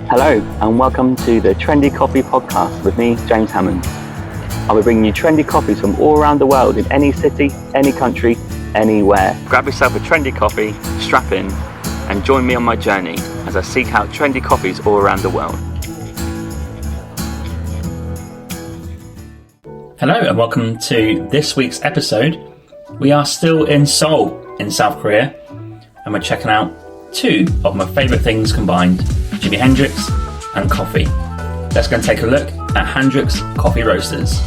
Hello and welcome to the Trendy Coffee Podcast with me, James Hammond. I'll be bringing you trendy coffees from all around the world in any city, any country, anywhere. Grab yourself a trendy coffee, strap in, and join me on my journey as I seek out trendy coffees all around the world. Hello and welcome to this week's episode. We are still in Seoul in South Korea and we're checking out two of my favourite things combined, Jimi Hendrix and coffee. Let's go and take a look at Handrix Coffee Roasters.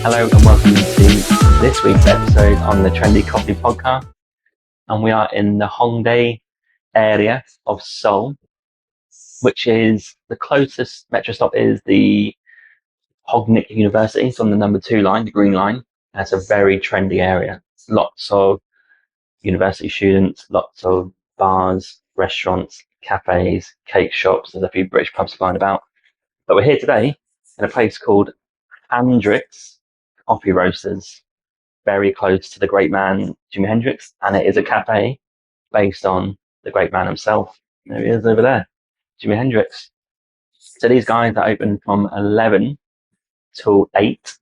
Hello and welcome to this week's episode on the Trendy Coffee Podcast. And we are in the Hongdae area of Seoul, which is the closest metro stop is the Handrix University. It's on the number 2 line, the green line. And it's a very trendy area. Lots of university students, lots of bars, restaurants, cafes, cake shops. There's a few British pubs flying about. But we're here today in a place called Handrix Coffee Roasters, very close to the great man Jimi Hendrix, and it is a cafe based on the great man himself. There he is over there, Jimi Hendrix. So these guys are open from 11 till 8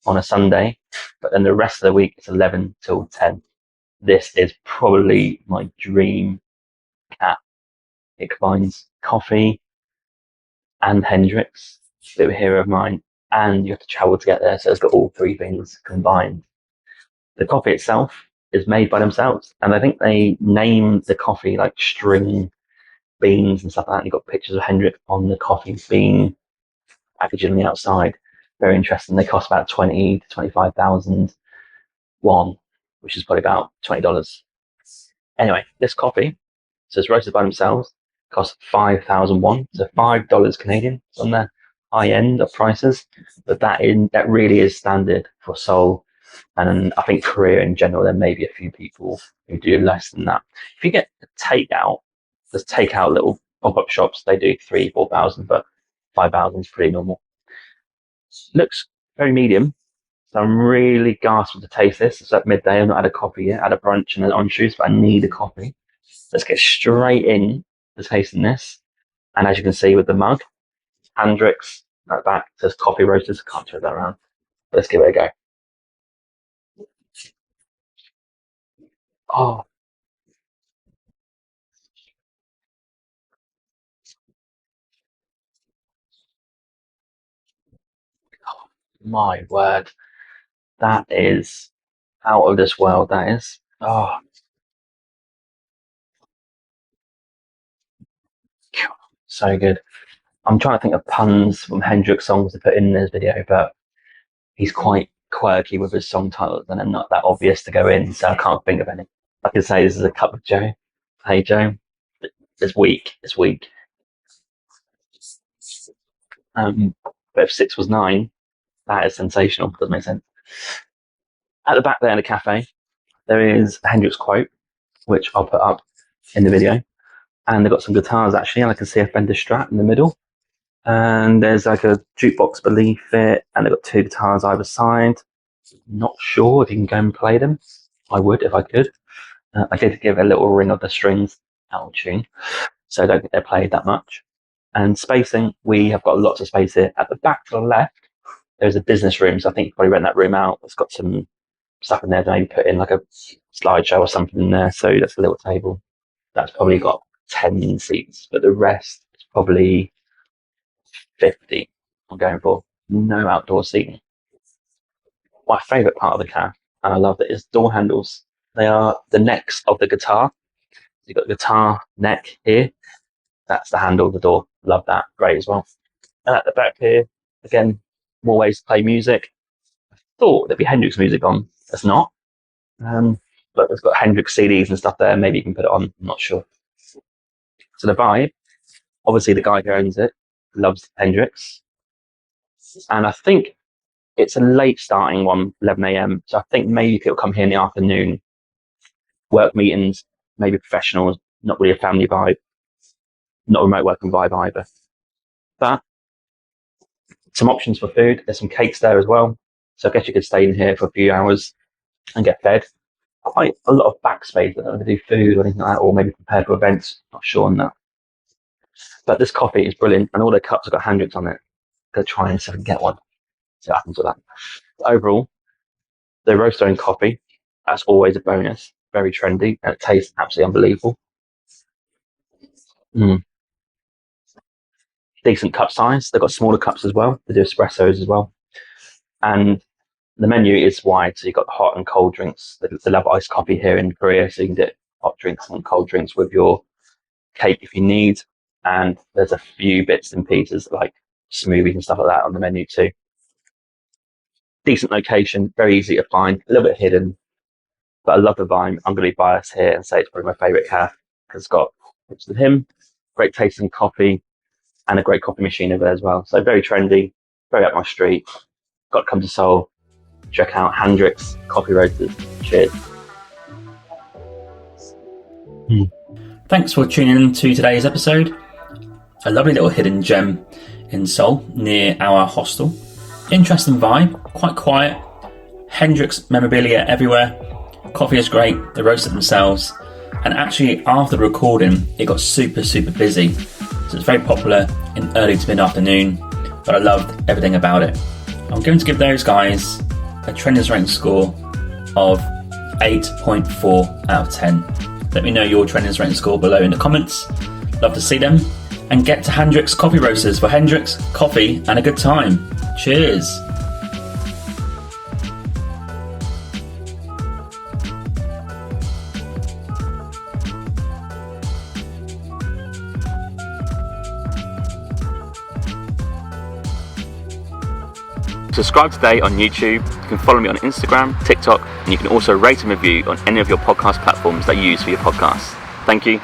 on a Sunday, but then the rest of the week it's 11 till 10. This is probably my dream cat. It combines coffee and Hendrix, a bit of a hero of mine, and you have to travel to get there, so it's got all three things combined. The coffee itself is made by themselves, and I think they named the coffee like string beans and stuff like that. And you've got pictures of Hendrix on the coffee bean packaging on the outside. Very interesting. They cost about 20 to 25,000 won, which is probably about $20. Anyway, this coffee, so it's roasted by themselves, costs 5,000 won, so $5 Canadian. It's on the high end of prices, but that really is standard for Seoul, and I think Korea in general. There may be a few people who do less than that. If you get takeout, there's takeout little pop-up shops. They do 3,000-4,000, but 5,000 is pretty normal. Looks very medium, so I'm really gasping to taste this. It's at midday. I've not had a coffee yet. I had a brunch and an orange juice, but I need a coffee. Let's get straight in to tasting this. And as you can see with the mug, Handrix at the back says Coffee Roasters. Can't turn that around. But let's give it a go. Oh, my word. That is out of this world, that is. Oh, so good. I'm trying to think of puns from Hendrix songs to put in this video, but he's quite quirky with his song titles and they're not that obvious to go in, so I can't think of any. I could say this is a cup of Joe. Hey Joe. It's weak. It's weak. But if 6 was 9, that is sensational. Doesn't make sense. At the back there in the cafe, there is a Hendrix quote, which I'll put up in the video. And they've got some guitars actually, and I can see a Fender Strat in the middle. And there's like a jukebox beneath it, and they've got 2 guitars either side. Not sure if you can go and play them. I would if I could. I did give a little ring of the strings out of tune, so I don't think they're played that much. And spacing, we have got lots of space here. At the back to the left, there's a business room, so I think you probably rent that room out. It's got some stuff in there to maybe put in like a slideshow or something in there. So that's a little table. That's probably got 10 seats, but the rest is probably 50 I'm going for. no outdoor seating. My favourite part of the cafe, and I love it, is door handles. They are the necks of the guitar. You've got the guitar neck here. That's the handle of the door. Love that. Great as well. And at the back here, again, more ways to play music. I thought there'd be Hendrix music on. There's not. But it's got Hendrix CDs and stuff there. Maybe you can put it on. I'm not sure. So the vibe, obviously the guy who owns it loves Handrix. And I think it's a late starting one, 11 a.m. So I think maybe people come here in the afternoon, work meetings, maybe professionals, not really a family vibe, not a remote working vibe either. But some options for food. There's some cakes there as well. So I guess you could stay in here for a few hours and get fed. Quite a lot of backspace. I don't know if they do food or anything like that, or maybe prepare for events. Not sure on that. But this coffee is brilliant, and all their cups have got Handrix on it. Go try and see if I can get one. See what happens with that. But overall, the roaster owned coffee, that's always a bonus. Very trendy, and it tastes absolutely unbelievable. Decent cup size. They've got smaller cups as well. They do espressos as well. And the menu is wide, so you've got hot and cold drinks. They love iced coffee here in Korea, so you can get hot drinks and cold drinks with your cake if you need. And there's a few bits and pieces like smoothies and stuff like that on the menu too. Decent location, very easy to find, a little bit hidden, but I love the vibe. I'm going to be biased here and say it's probably my favourite cafe because it's got pictures of him, great tasting coffee, and a great coffee machine over there as well. So very trendy, very up my street. Got to come to Seoul. Check out Handrix Coffee Roasters. Cheers. Thanks for tuning in to today's episode. A lovely little hidden gem in Seoul near our hostel. Interesting vibe, quite quiet. Handrix memorabilia everywhere. Coffee is great, they roast it themselves. And actually after the recording, it got super busy. So it's very popular in early to mid-afternoon, but I loved everything about it. I'm going to give those guys a trendiness rating score of 8.4 out of 10. Let me know your trendiness rating score below in the comments. Love to see them. And get to Handrix Coffee Roasters for Handrix, coffee and a good time. Cheers! Subscribe today on YouTube. You can follow me on Instagram, TikTok, and you can also rate and review on any of your podcast platforms that you use for your podcasts. Thank you.